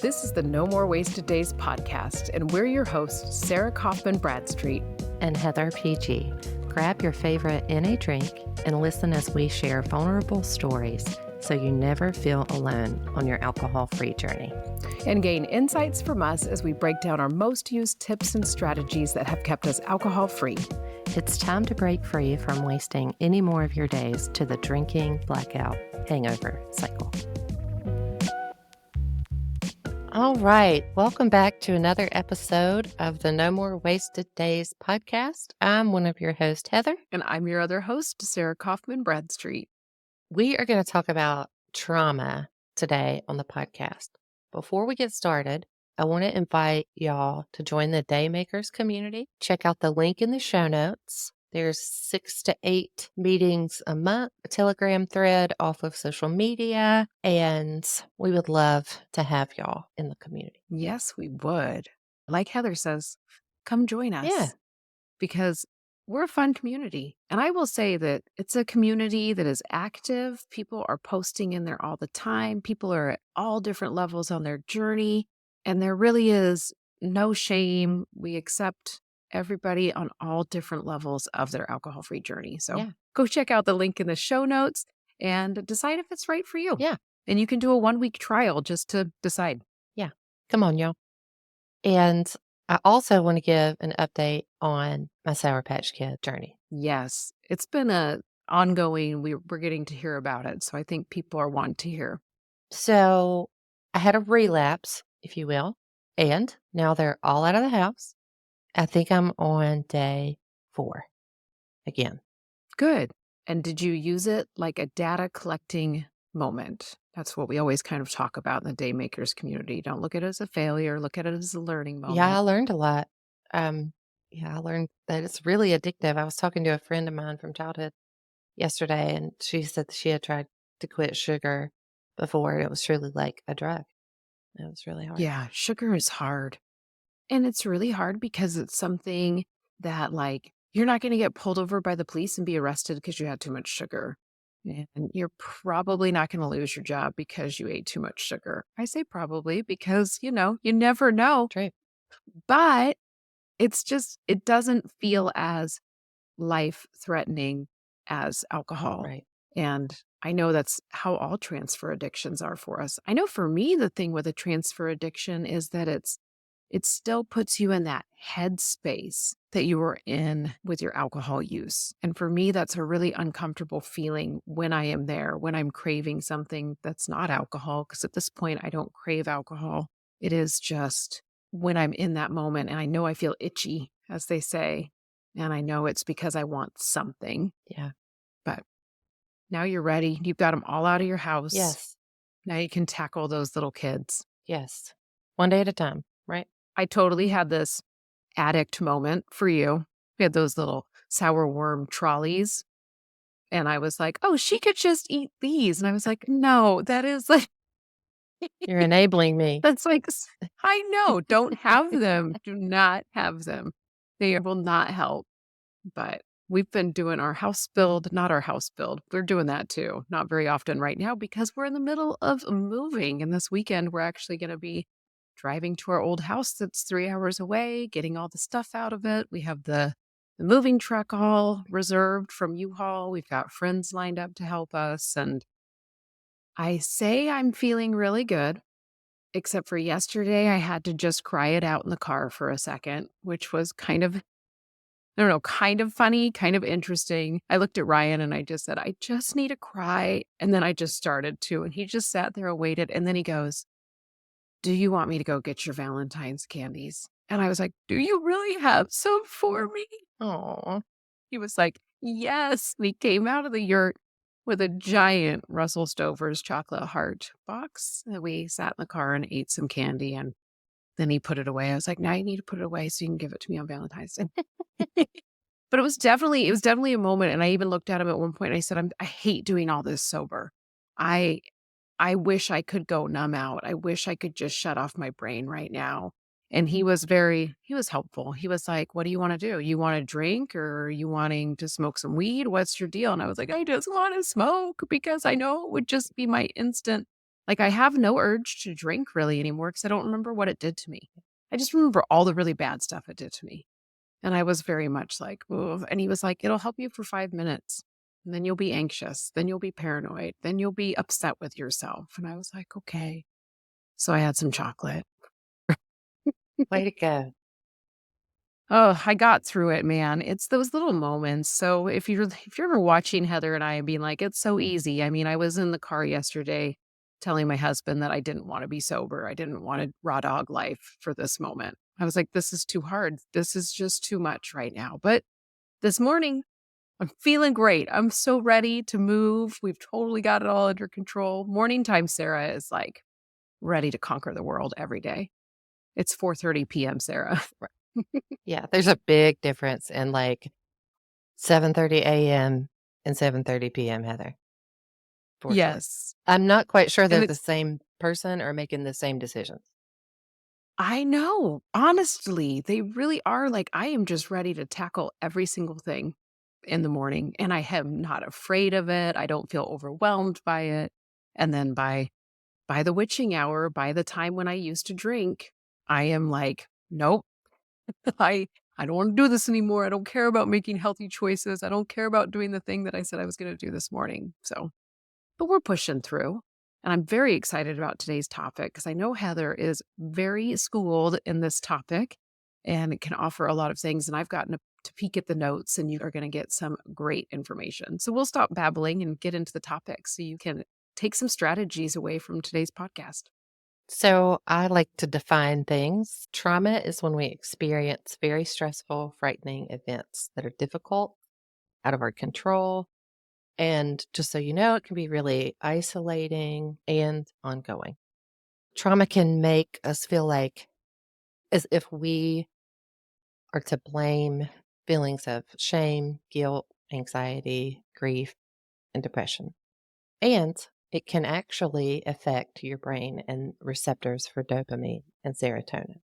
This is the No More Wasted Days podcast, and we're your hosts, Sara Kaufman-Bradstreet and Heather PG. Grab your favorite NA drink and listen as we share vulnerable stories so you never feel alone on your alcohol-free journey. And gain insights from us as we break down our most used tips and strategies that have kept us alcohol-free. It's time to break free from wasting any more of your days to the drinking, blackout, hangover cycle. All right. Welcome back to another episode of the No More Wasted Days podcast. I'm one of your hosts, Heather. And I'm your other host, Sara Kaufman-Bradstreet. We are going to talk about trauma today on the podcast. Before we get started, I want to invite y'all to join the Daymakers community. Check out the link in the show notes. There's 6 to 8 meetings a month, a Telegram thread off of social media, and we would love to have y'all in the community. Yes, we would. Like Heather says, come join us. Yeah. Because we're a fun community. And I will say that it's a community that is active. People are posting in there all the time. People are at all different levels on their journey. And there really is no shame. We accept everybody on all different levels of their alcohol-free journey. So Go check out the link in the show notes and decide if it's right for you. Yeah. And you can do a 1-week trial just to decide. Yeah. Come on, y'all. And I also want to give an update on my Sour Patch Kid journey. Yes. It's been ongoing. We're getting to hear about it. So I think people are wanting to hear. So I had a relapse, if you will, and now they're all out of the house. I think I'm on day 4 again. Good. And did you use it like a data collecting moment? That's what we always kind of talk about in the Daymakers community. Don't look at it as a failure. Look at it as a learning moment. Yeah, I learned a lot. I learned that it's really addictive. I was talking to a friend of mine from childhood yesterday, and she said she had tried to quit sugar before. It was truly like a drug. It was really hard. Yeah, sugar is hard. And it's really hard because it's something that, like, you're not going to get pulled over by the police and be arrested because you had too much sugar. And you're probably not going to lose your job because you ate too much sugar. I say probably because, you never know. True. But it's just, it doesn't feel as life-threatening as alcohol. Right. And I know that's how all transfer addictions are for us. I know for me, the thing with a transfer addiction is that it still puts you in that headspace that you were in with your alcohol use. And for me, that's a really uncomfortable feeling when I am there, when I'm craving something that's not alcohol. Because at this point, I don't crave alcohol. It is just when I'm in that moment and I know I feel itchy, as they say. And I know it's because I want something. Yeah. But now you're ready. You've got them all out of your house. Yes. Now you can tackle those little kids. Yes. One day at a time, right? I totally had this addict moment for you. We had those little sour worm trolleys. And I was like, oh, she could just eat these. And I was like, no, that is like... You're enabling me. That's like, I know, don't have them. Do not have them. They will not help. But we've been doing our house build, not our house build. We're doing that too. Not very often right now because we're in the middle of moving. And this weekend, we're actually going to be driving to our old house that's 3 hours away, getting all the stuff out of it. We have the moving truck all reserved from U-Haul. We've got friends lined up to help us. And I say I'm feeling really good, except for yesterday, I had to just cry it out in the car for a second, which was kind of funny, kind of interesting. I looked at Ryan and I just said, I just need to cry. And then I just started to, and he just sat there and waited. And then he goes, do you want me to go get your Valentine's candies? And I was like, do you really have some for me? Oh, He was like, yes. And he came out of the yurt with a giant Russell Stover's chocolate heart box. And we sat in the car and ate some candy. And then he put it away. I was like, now you need to put it away so you can give it to me on Valentine's Day. But it was definitely a moment. And I even looked at him at one point and I said, I hate doing all this sober. I wish I could go numb out. I wish I could just shut off my brain right now. And he was helpful. He was like, what do you want to do? You want to drink or are you wanting to smoke some weed? What's your deal? And I was like, I just want to smoke because I know it would just be my instant Like, I have no urge to drink really anymore because I don't remember what it did to me. I just remember all the really bad stuff it did to me. And I was very much like, "Ooh," and he was like, "It'll help you for 5 minutes, and then you'll be anxious, then you'll be paranoid, then you'll be upset with yourself." And I was like, "Okay." So I had some chocolate. Way to go. Oh, I got through it, man. It's those little moments. So if you're ever watching Heather and I and being like, "It's so easy." I mean, I was in the car yesterday telling my husband that I didn't wanna be sober. I didn't want a raw dog life for this moment. I was like, "This is too hard. This is just too much right now." But this morning, I'm feeling great. I'm so ready to move. We've totally got it all under control. Morning time Sarah is, like, ready to conquer the world every day. It's 4:30 PM, Sarah. Right. Yeah, there's a big difference in, like, 7:30 AM and 7:30 PM, Heather, for sure. Yes. I'm not quite sure And they're the it's same person or making the same decisions. I know. Honestly, they really are like, I am just ready to tackle every single thing in the morning, and I am not afraid of it. I don't feel overwhelmed by it. And then by the witching hour, by the time when I used to drink, I am like, "Nope. I I don't wanna do this anymore. I don't care about making healthy choices. I don't care about doing the thing that I said I was gonna do this morning." So but we're pushing through. And I'm very excited about today's topic because I know Heather is very schooled in this topic and it can offer a lot of things. And I've gotten to peek at the notes, and you are going to get some great information. So we'll stop babbling and get into the topic so you can take some strategies away from today's podcast. So I like to define things. Trauma is when we experience very stressful, frightening events that are difficult, out of our control. And just so you know, it can be really isolating and ongoing. Trauma can make us feel like as if we are to blame, feelings of shame, guilt, anxiety, grief, and depression. And it can actually affect your brain and receptors for dopamine and serotonin.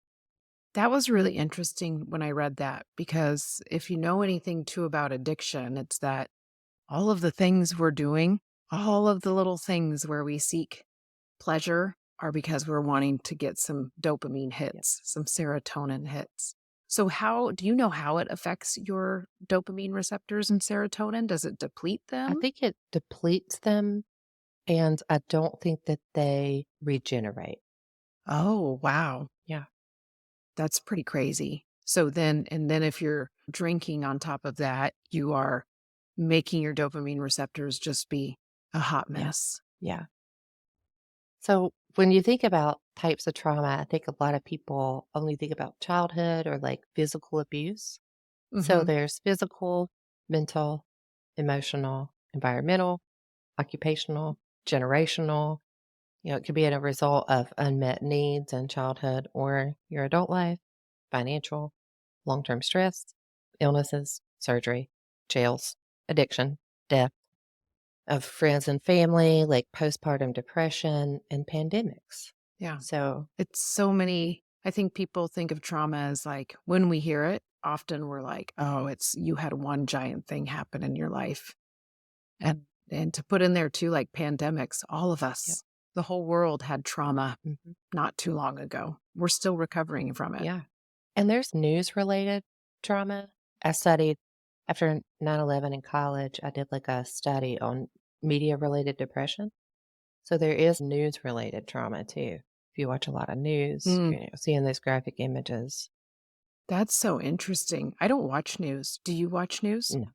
That was really interesting when I read that because if you know anything too about addiction, it's that all of the things we're doing, all of the little things where we seek pleasure are because we're wanting to get some dopamine Yeah. hits, some serotonin hits. So how do you know how it affects your dopamine receptors and serotonin? Does it deplete I them? think it depletes them, and I don't think that they regenerate. Oh, wow. Yeah. That's pretty crazy. So then if you're drinking on top of that, you are making your dopamine receptors just be a hot Yeah. mess. Yeah. So when you think about types of trauma, I think a lot of people only think about childhood or like physical abuse. So Mhm. there's physical, mental, emotional, environmental, occupational, generational. It could be a result of unmet needs in childhood or your adult life, financial, long term stress, illnesses, surgery, jails, addiction, death of friends and family, like postpartum depression and pandemics. Yeah. So, It's so many I think people think of trauma as like when we hear it, often we're like, "Oh, it's you had one giant thing happen in your life." And to put in there too, like pandemics, all of yeah. us, the whole world had trauma Mhm. not too long ago. We're still recovering from it. Yeah. And there's news related trauma. I studied after 9/11 in college, I did like a study on media related depression. So there is news related trauma too. If you watch a lot of news, Mm, seeing those graphic images. that's so interesting. I don't watch news. Do you watch news? No.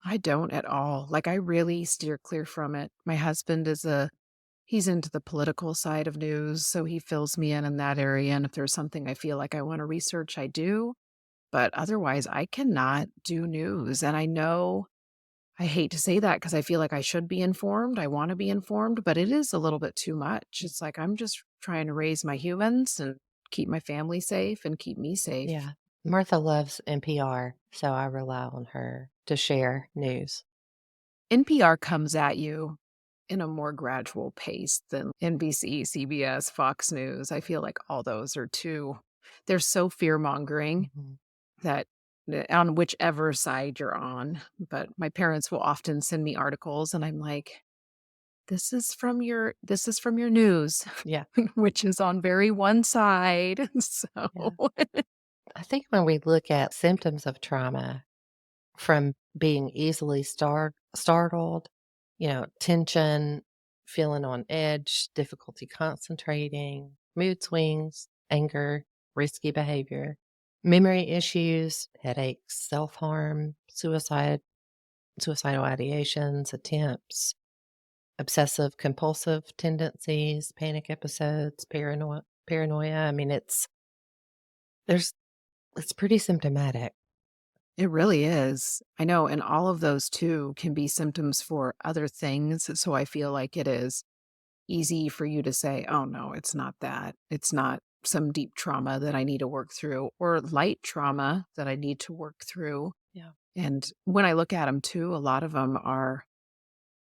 I don't at all. Like I really steer clear from it. My husband is a he's into the political side of news, so he fills me in that area, and if there's something I feel like I wanna research, I do, but otherwise, I cannot do news, and I know I hate to say that because I feel like I should be informed, I wanna be informed, but it is a little bit too much. It's like I'm just trying to raise my humans and keep my family safe and keep me safe. Yeah. Martha loves NPR, so I rely on her to share news. NPR comes at you in a more gradual pace than NBC, CBS, Fox News. I feel like all those are too they're so fear-mongering Mhm. that on whichever side you're on, but my parents will often send me articles, and I'm like, this is from your news, Yeah, which is on very one side. So yeah. I think when we look at symptoms of trauma from being easily startled, tension, feeling on edge, difficulty concentrating, mood swings, anger, risky behavior, memory issues, headaches, self-harm, suicidal ideations, attempts, obsessive compulsive tendencies, panic episodes, paranoia. I mean, there's it's pretty symptomatic. it really is. I know, and all of those too can be symptoms for other things, so I feel like it is easy for you to say, "Oh, no, it's not that. It's not some deep trauma that I need to work through or light trauma that I need to work through." Yeah. And when I look at them too, a lot of them are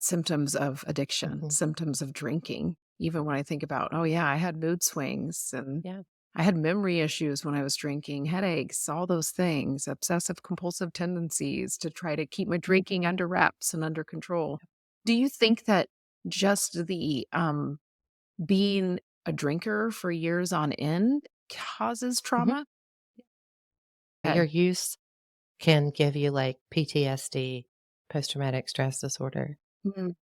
symptoms of addiction, Mhm. symptoms of drinking. Even when I think about, "Oh, yeah, I had mood swings and Yeah. I had memory issues when I was drinking, headaches, all those things, obsessive compulsive tendencies to try to keep my drinking under wraps and under control." Do you think that just being a drinker for years on end causes Mhm. trauma? Your Okay. use can give you, like, PTSD, post traumatic stress disorder. Mm,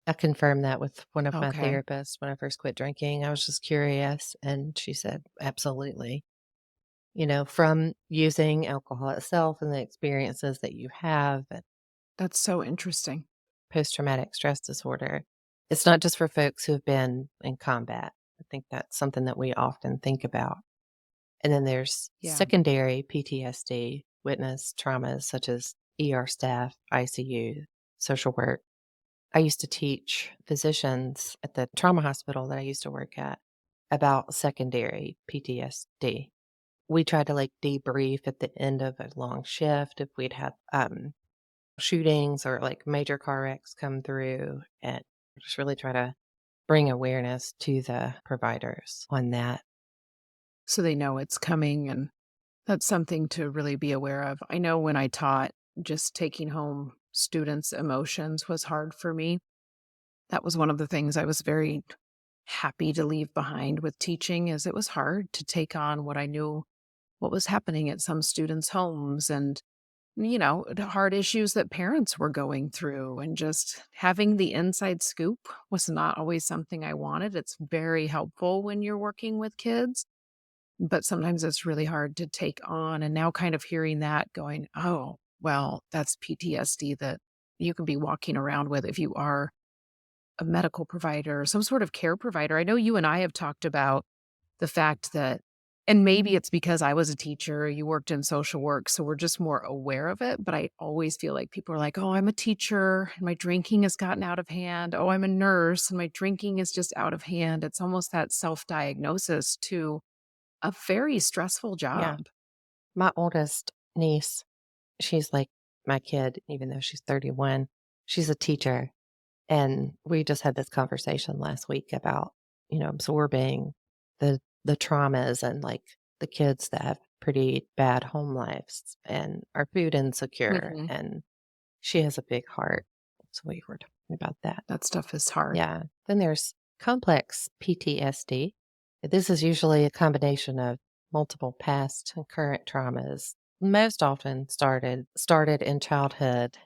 I confirmed that with one of my okay. therapists when I first quit drinking. I was just curious, and she said, "Absolutely." From using alcohol itself and the experiences that you have and That's so interesting. post traumatic stress disorder. It's not just for folks who have been in combat. I think that's something that we often think about. And then there's Yeah. secondary PTSD, witness traumas such as ER staff, ICU, social work. I used to teach physicians at the trauma hospital that I used to work at about secondary PTSD. We tried to like debrief at the end of a long shift if we'd had shootings or like major car wrecks come through and just really try to bring awareness to the providers on that. So they know it's coming, and that's something to really be aware of. I know when I taught, just taking home students' emotions was hard for me. That was one of the things I was very happy to leave behind with teaching, is it was hard to take on what I knew what was happening at some students' homes, and the hard issues that parents were going through, and just having the inside scoop was not always something I wanted. It's very helpful when you're working with kids, but sometimes it's really hard to take on. And now, kind of hearing that, going, "Oh, well, that's PTSD that you can be walking around with if you are a medical provider or some sort of care provider." I know you and I have talked about the fact that, and maybe it's because I was a teacher, you worked in social work, so we're just more aware of it, but I always feel like people are like, "Oh, I'm a teacher and my drinking has gotten out of hand. Oh, I'm a nurse and my drinking is just out of hand." It's almost that self-diagnosis to a very stressful Yeah. job. My oldest niece, she's like my kid, even though she's 31. She's a teacher. And we just had this conversation last week about, absorbing the traumas and like the kids that have pretty bad home lives and are food insecure. Mhm. And she has a big heart. So we were talking about that. That stuff is hard. Yeah. Then there's complex PTSD. This is usually a combination of multiple past and current traumas. Most often started in childhood,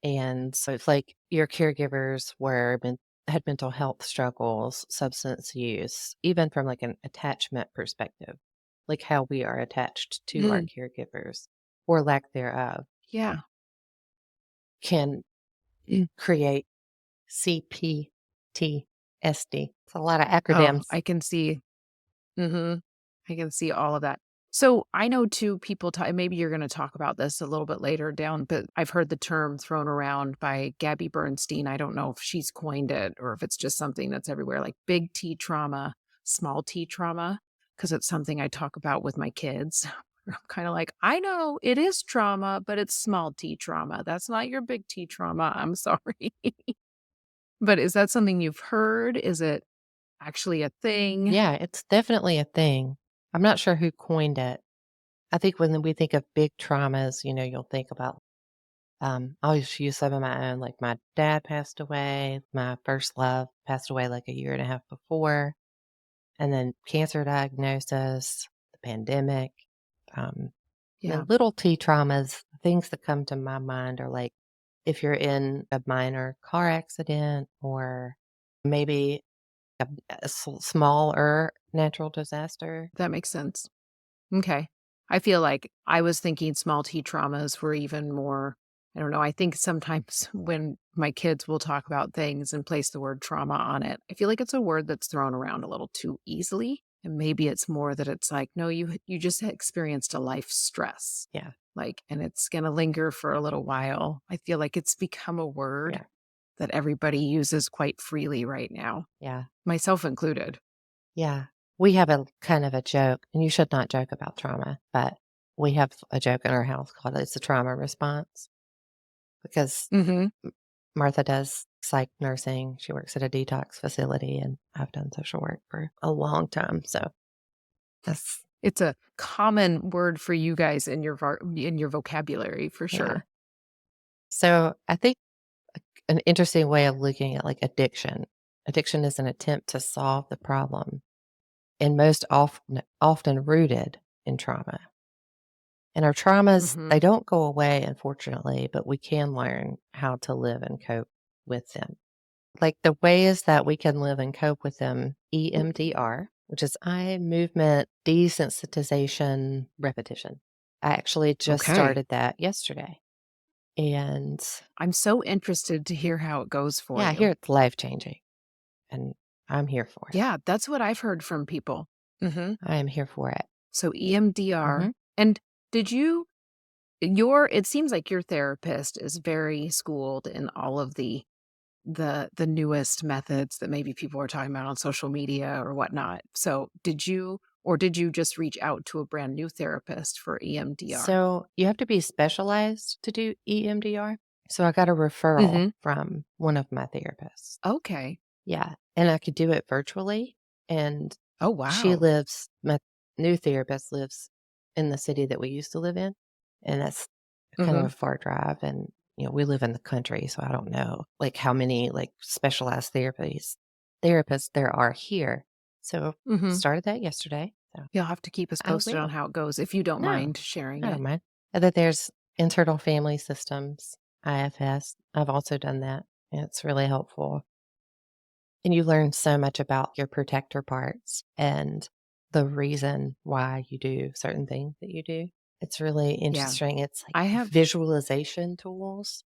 and so it's like your caregivers had mental health struggles, substance use, even from like an attachment perspective, like how we are attached to our Mm, caregivers or lack thereof yeah. can create CPTSD. It's a lot of Oh, acronyms. I can see. Mhm. I can see all of that. So, I know too, people talk, maybe you're gonna talk about this a little bit later down, but I've heard the term thrown around by Gabby Bernstein. I don't know if she's coined it or if it's just something that's everywhere, like big T trauma, small T trauma, because it's something I talk about with my kids. I'm kinda like, "I know it is trauma, but it's small T trauma. That's not your big T trauma. I'm sorry." But is that something you've heard? Is it actually a thing? Yeah, it's definitely a thing. I'm not sure who coined it. I think when we think of big traumas, you'll think about I always use some of my own. Like my dad passed away, my first love passed away like a year and a half before, and then cancer diagnosis, the pandemic. Um, and then Yeah, little T traumas, things that come to my mind are like if you're in a minor car accident or maybe a smaller natural disaster. that makes sense. Okay. I feel like I was thinking small T traumas were even more, I don't know, I think sometimes when my kids will talk about things and place the word trauma on it, I feel like it's a word that's thrown around a little too easily. And maybe it's more that it's like, no, you just experienced a life stress. Yeah, Like, and it's gonna linger for a little while. I feel like it's become a word yeah, that everybody uses quite freely right now, yeah, myself included. yeah. We have a kind of a joke, and you should not joke about trauma, but we have a joke in our house called it's a trauma response because Mhm. Martha does psych nursing. She works at a detox facility, and I've done social work for a long time. So that's, It's a common word for you guys in your in your vocabulary for yeah. sure. So I think an interesting way of looking at like addiction is an attempt to solve the problem and often rooted in trauma. And our traumas, they Mhm. don't go away, unfortunately, but we can learn how to live and cope with them. Like the ways that we can live and cope with them, EMDR, which is eye movement desensitization repetition. I actually just Okay. started that yesterday. And I'm so interested to hear how it goes for yeah, I hear you. it's life changing and I'm here for it. Yeah, that's what I've heard from people. Mhm. I am here for it. So EMDR. Hmm. And did you your it seems like your therapist is very schooled in all of the newest methods that maybe people are talking about on social media or whatnot. So did you just reach out to a brand new therapist for EMDR? So you have to be specialized to do EMDR. So I got a referral Mhm. from one of my therapists. Okay. Yeah. And I could do it virtually. And Oh, she wow. lives, my new therapist lives in the city that we used to live in. And that's kind of Mhm. a far drive. And, we live in the country. So I don't know like how many like specialized therapists there are here. So Mhm. started that yesterday. So You'll have to keep us I posted on will. how it goes if you don't No, mind sharing I don't it. mind. And that there's internal family systems, IFS. I've also done that. And it's really helpful. And you learn so much about your protector parts and the reason why you do certain things that you do. It's really Yeah. interesting. It's like I have visualization tools.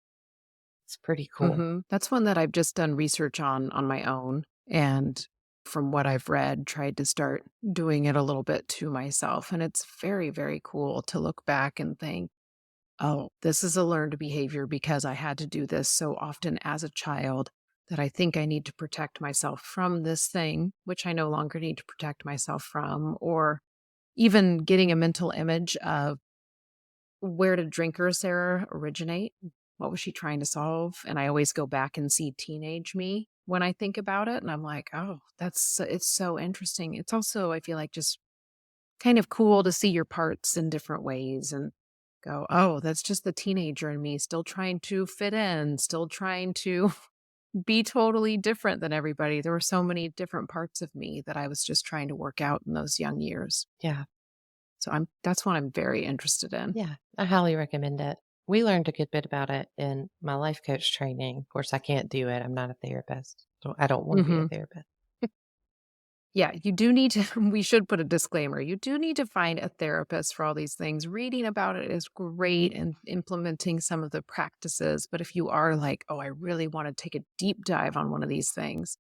It's pretty cool. that's one that I've just done research on my own, and from what I've read, tried to start doing it a little bit to myself, and it's very, very cool to look back and think, "Oh, this is a learned behavior because I had to do this so often as a child that I think I need to protect myself from this thing, which I no longer need to protect myself from," or even getting a mental image of where did drinker Sarah originate? What was she trying to solve? And I always go back and see teenage me when I think about it, and I'm like, "Oh, it's so interesting." It's also, I feel like, just kind of cool to see your parts in different ways and go, "Oh, that's just the teenager in me still trying to fit in, still trying to be totally different than everybody." There were so many different parts of me that I was just trying to work out in those young years. Yeah. So that's what I'm very interested in. Yeah. I highly recommend it. We learned a good bit about it in my life coach training. Of course, I can't do it. I'm not a therapist. So I don't want to be a Mhm. therapist. Yeah, you do need to we should put a disclaimer. You do need to find a therapist for all these things. Reading about it is great and implementing some of the practices, but if you are like, "Oh, I really want to take a deep dive on one of these things,"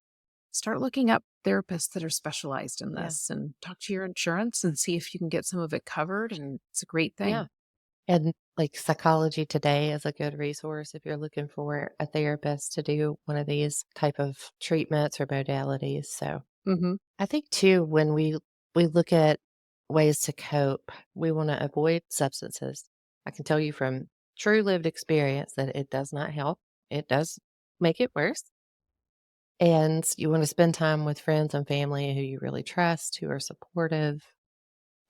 start looking up therapists that are specialized in Yeah. this and talk to your insurance and see if you can get some of it covered, and it's a great Yeah. thing. And like Psychology Today is a good resource if you're looking for a therapist to do one of these type of treatments or modalities. So Mhm. I think too when we look at ways to cope, we want to avoid substances. I can tell you from true lived experience that it does not help. It does make it worse. And you want to spend time with friends and family who you really trust, who are supportive.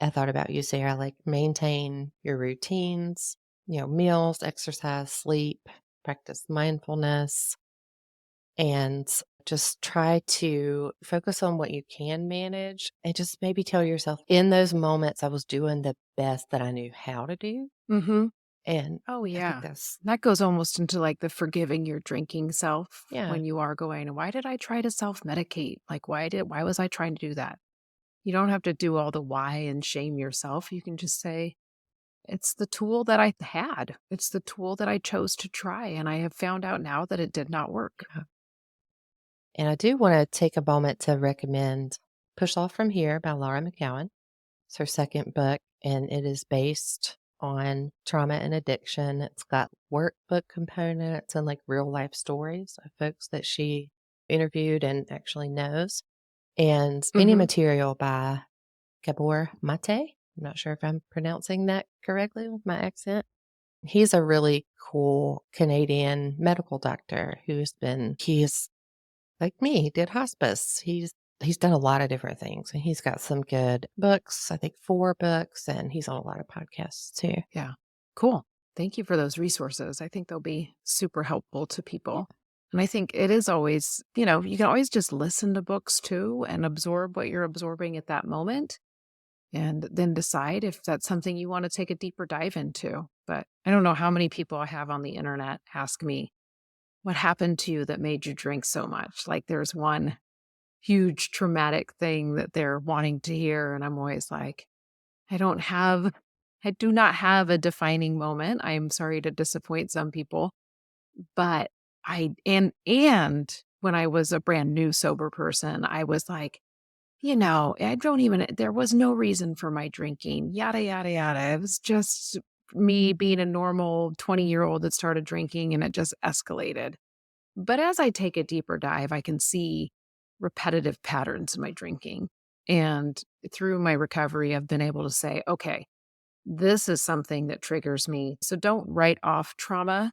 I thought about you, Sarah, like maintain your routines, meals, exercise, sleep, practice mindfulness, and just try to focus on what you can manage and just maybe tell yourself in those moments I was doing the best that I knew how to do. Mhm. And Oh, I think yeah. that's, That goes almost into, like, the forgiving your drinking self yeah, when you are going, "Why did I try to self-medicate? Like, why was I trying to do that?" You don't have to do all the why and shame yourself. You can just say, "It's the tool that I had. It's the tool that I chose to try, and I have found out now that it did not work." yeah. And I do want to take a moment to recommend Push Off From Here by Laura McGowan. It's her second book, and it is based on trauma and addiction. It's got workbook components and like real life stories of folks that she interviewed and actually knows. And any Mhm. material by Gabor Mate. I'm not sure if I'm pronouncing that correctly with my accent. He's a really cool Canadian medical doctor he's like me, did hospice. He's done a lot of different things and he's got some good books, I think 4 books, and he's on a lot of podcasts too. Yeah. Cool. Thank you for those resources. I think they'll be super helpful to Yeah. people. And I think it is always, you can always just listen to books too and absorb what you're absorbing at that moment and then decide if that's something you want to take a deeper dive into. But I don't know how many people I have on the internet ask me, what happened to you that made you drink so much? Like there's one huge traumatic thing that they're wanting to hear. And I'm always like, I don't have I do not have a defining moment. I am sorry to disappoint some people, but and when I was a brand new sober person, I was like, I don't even there was no reason for my drinking, yada yada yada. It was just me being a normal 20-year-old that started drinking and it just escalated. But as I take a deeper dive, I can see repetitive patterns in my drinking. And through my recovery, I've been able to say, okay, this is something that triggers me. So don't write off trauma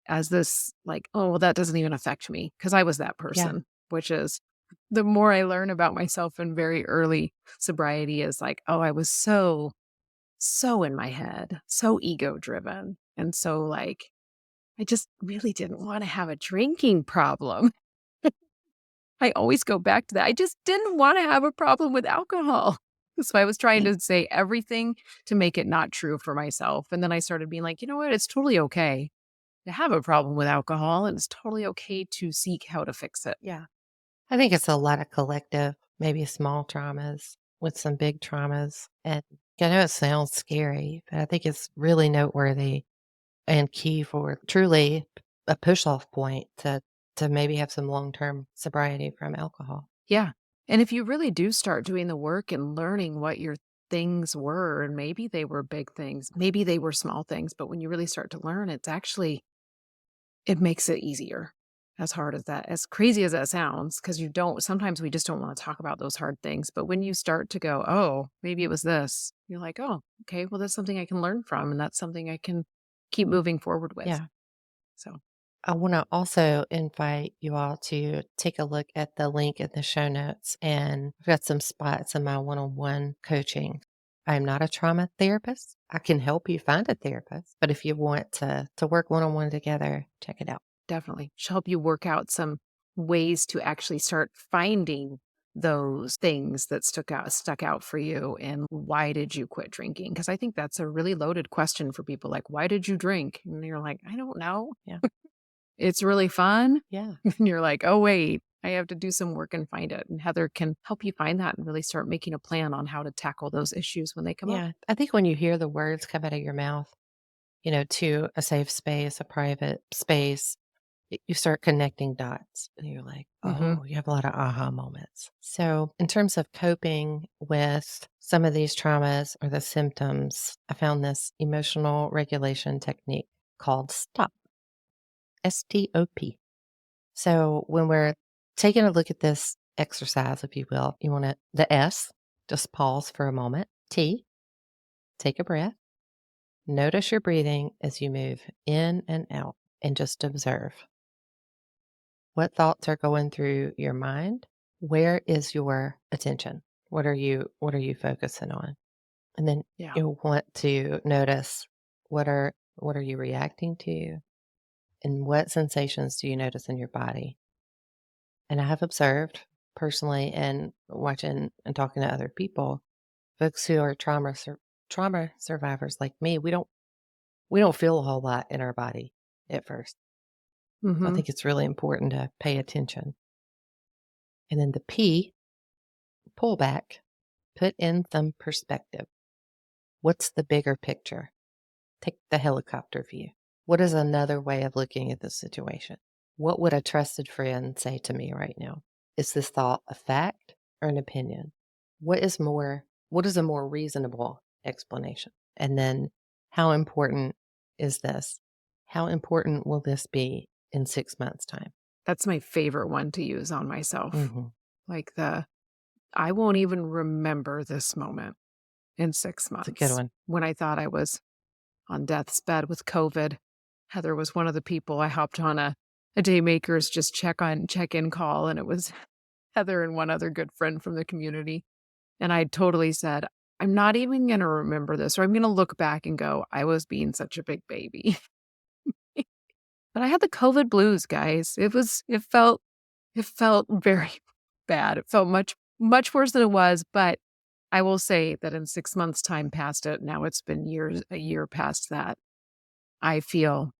as this, like, oh, well, that doesn't even affect me. Cause I was that Yeah. person, which is the more I learn about myself in very early sobriety is like, oh, I was so in my head, so ego driven. And so, like, I just really didn't want to have a drinking problem. I always go back to that. I just didn't wanna have a problem with alcohol. So I was trying to say everything to make it not true for myself, and then I started being like, "You know what? It's totally okay to have a problem with alcohol, and it's totally okay to seek how to fix it." Yeah. I think it's a lot of collective, maybe small traumas with some big traumas. And I know it sounds scary, but I think it's really noteworthy and key for truly a push off point to maybe have some long term sobriety from alcohol. Yeah, and if you really do start doing the work and learning what your things were, and maybe they were big things, maybe they were small things, but when you really start to learn, it makes it easier, as hard as crazy as that sounds, because you don't sometimes we just don't wanna talk about those hard things, but when you start to go, "Oh, maybe it was this," you're like, "Oh, okay, well, that's something I can learn from, and that's something I can keep moving forward with." Yeah. So, I want to also invite you all to take a look at the link in the show notes. And I've got some spots in my one on one coaching. I'm not a trauma therapist. I can help you find a therapist. But if you want to work one on one together, check it out. definitely, should help you work out some ways to actually start finding those things that stuck out for you, and why did you quit drinking? Because I think that's a really loaded question for people, like, "Why did you drink?" And you're like, "I don't know. Yeah. It's really fun." Yeah. And you're like, "Oh, wait, I have to do some work and find it." And Heather can help you find that and really start making a plan on how to tackle those issues when they come up. Yeah. I think when you hear the words come out of your mouth, to a safe space, a private space, you start connecting dots and you're like, Mhm. oh, you have a lot of aha moments. So, in terms of coping with some of these traumas or the symptoms, I found this emotional regulation technique called STOP, STOP. So, when we're taking a look at this exercise, if you will, you want to, the S, just pause for a moment. T, take a breath. Notice your breathing as you move in and out and just observe. What thoughts are going through your mind? Where is your attention? What are you focusing on? And then Yeah. you'll want to notice what are What are you reacting to? And what sensations do you notice in your body? And I have observed personally and watching and talking to other people, folks who are trauma survivors like me, we don't feel a whole lot in our body at first. I Mhm. think it's really important to pay attention. And then the P, pull back, put in some perspective. What's the bigger picture? Take the helicopter view. What is another way of looking at this situation? What would a trusted friend say to me right now? Is this thought a fact or an opinion? What is a more reasonable explanation? And then how important is this? How important will this be in 6 months' time? That's my favorite one to use on myself. Hmm. Like I won't even remember this moment in 6 It's a good months. one. When I thought I was on death's bed with COVID, Heather was one of the people I hopped on a Daymakers just check-in call, and it was Heather and one other good friend from the community. And I totally said, "I'm not even gonna remember this, or I'm gonna look back and go, I was being such a big baby." But I had the COVID blues, guys. It felt very bad. It felt much worse than it was, but I will say that in 6 months' time past it, now it's been a year past that, I feel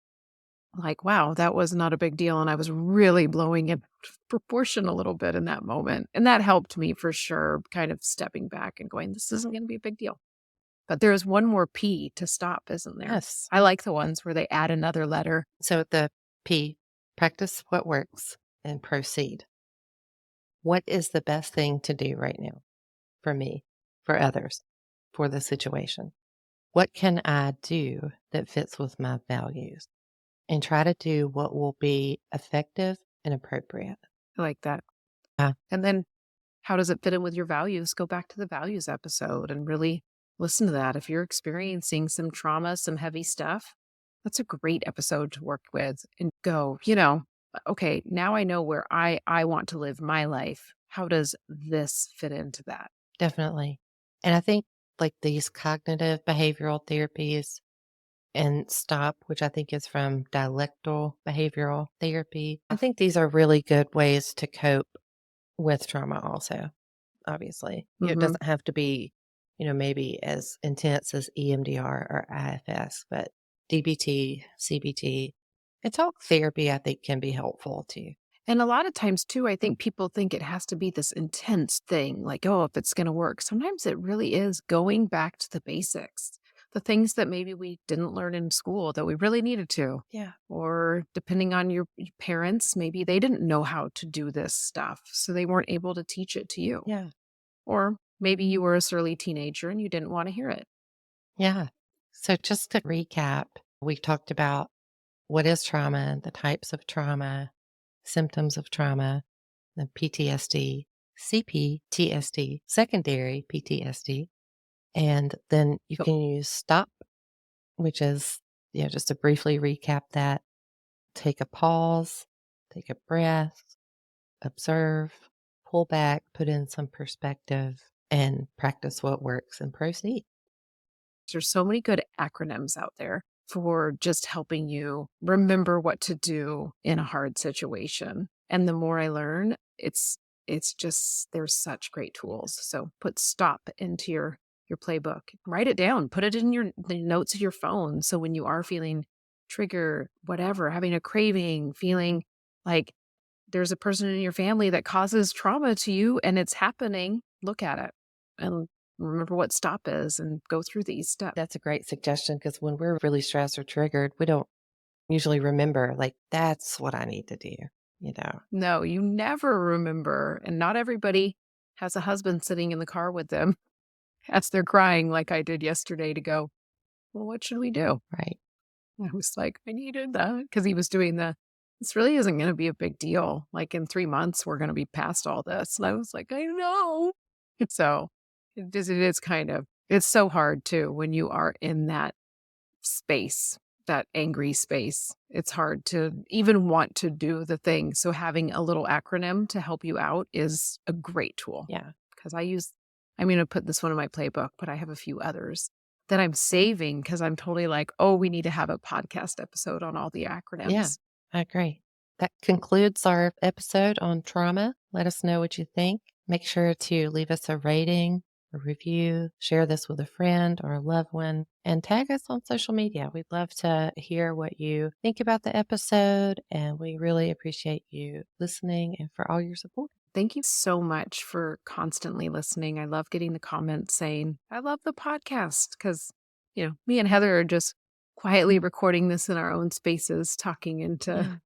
like, wow, that was not a big deal, and I was really blowing it proportion a little bit in that moment, and that helped me for sure, kind of stepping back and going, "This isn't gonna be a big deal." But there's one more P to stop, isn't there? Yes. I like the ones where they add another letter. So the P, practice what works and proceed. What is the best thing to do right now for me, for others, for the situation? What can I do that fits with my values? And try to do what will be effective and appropriate. I like that. Yeah, And then how does it fit in with your values? Go back to the values episode and really listen to that. If you're experiencing some trauma, some heavy stuff, that's a great episode to work with and go, okay, now I know where I want to live my life. How does this fit into that? definitely. And I think like these cognitive behavioral therapies and STOP, which I think is from dialectal behavioral therapy, I think these are really good ways to cope with trauma also. Obviously. It Hmm. doesn't have to be, maybe as intense as EMDR or IFS, but DBT, CBT, and talk therapy, I think, can be helpful too. And a lot of times, too, I think people think it has to be this intense thing, like, oh, if it's going to work. Sometimes it really is going back to the basics, the things that maybe we didn't learn in school that we really needed to. Yeah. Or depending on your parents, maybe they didn't know how to do this stuff, so they weren't able to teach it to you. Yeah. Or maybe you were a surly teenager and you didn't want to hear it. Yeah. So just to recap, we talked about what is trauma, the types of trauma, symptoms of trauma, the PTSD, CPTSD, secondary PTSD, and then you So can use STOP, which is, just to briefly recap that, take a pause, take a breath, observe, pull back, put in some perspective, and practice what works and proceed. there's so many good acronyms out there for just helping you remember what to do in a hard situation. And the more I learn, it's just there's such great tools. So put stop into your playbook. Write it down. Put it in the notes of your phone. So when you are feeling trigger, whatever, having a craving, feeling like there's a person in your family that causes trauma to you and it's happening, look at it and remember what stop is and go through these steps. That's a great suggestion because when we're really stressed or triggered, we don't usually remember, like, that's what I need to do, you know? No, you never remember. And not everybody has a husband sitting in the car with them as they're crying, like I did yesterday, to go, well, what should we do? Right. I was like, I needed that because he was doing this really isn't going to be a big deal. Like in 3 months, we're going to be past all this. And I was like, I know. So it is kind of, it's so hard too when you are in that space, that angry space. It's hard to even want to do the thing. So having a little acronym to help you out is a great tool Yeah. because I'm going to put this one in my playbook, but I have a few others. that I'm saving because I'm totally like, "Oh, we need to have a podcast episode on all the Yeah, acronyms." I agree. That concludes our episode on trauma. Let us know what you think. Make sure to leave us a rating, a review, share this with a friend or a loved one, and tag us on social media. We'd love to hear what you think about the episode, and we really appreciate you listening and for all your support. Thank you so much for constantly listening. I love getting the comments saying, "I love the podcast," because, me and Heather are just quietly recording this in our own spaces, talking into Yeah.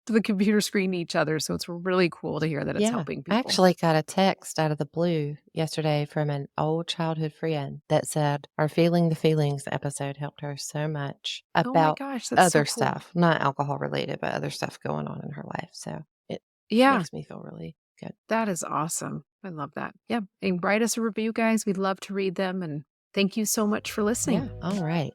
to the computer screen to each other, so it's really cool to hear that it's Yeah. helping I people. actually got a text out of the blue yesterday from an old childhood friend that said, "Our Feeling the Feelings episode helped her so much Oh my about gosh, that's so other cool. stuff, not alcohol related, but other stuff going on in her life." So it Yeah, makes me feel really good. that is awesome. I love that. Yeah, and write us a review, guys. We'd love to read them, and thank you so much for listening. Yeah. All right.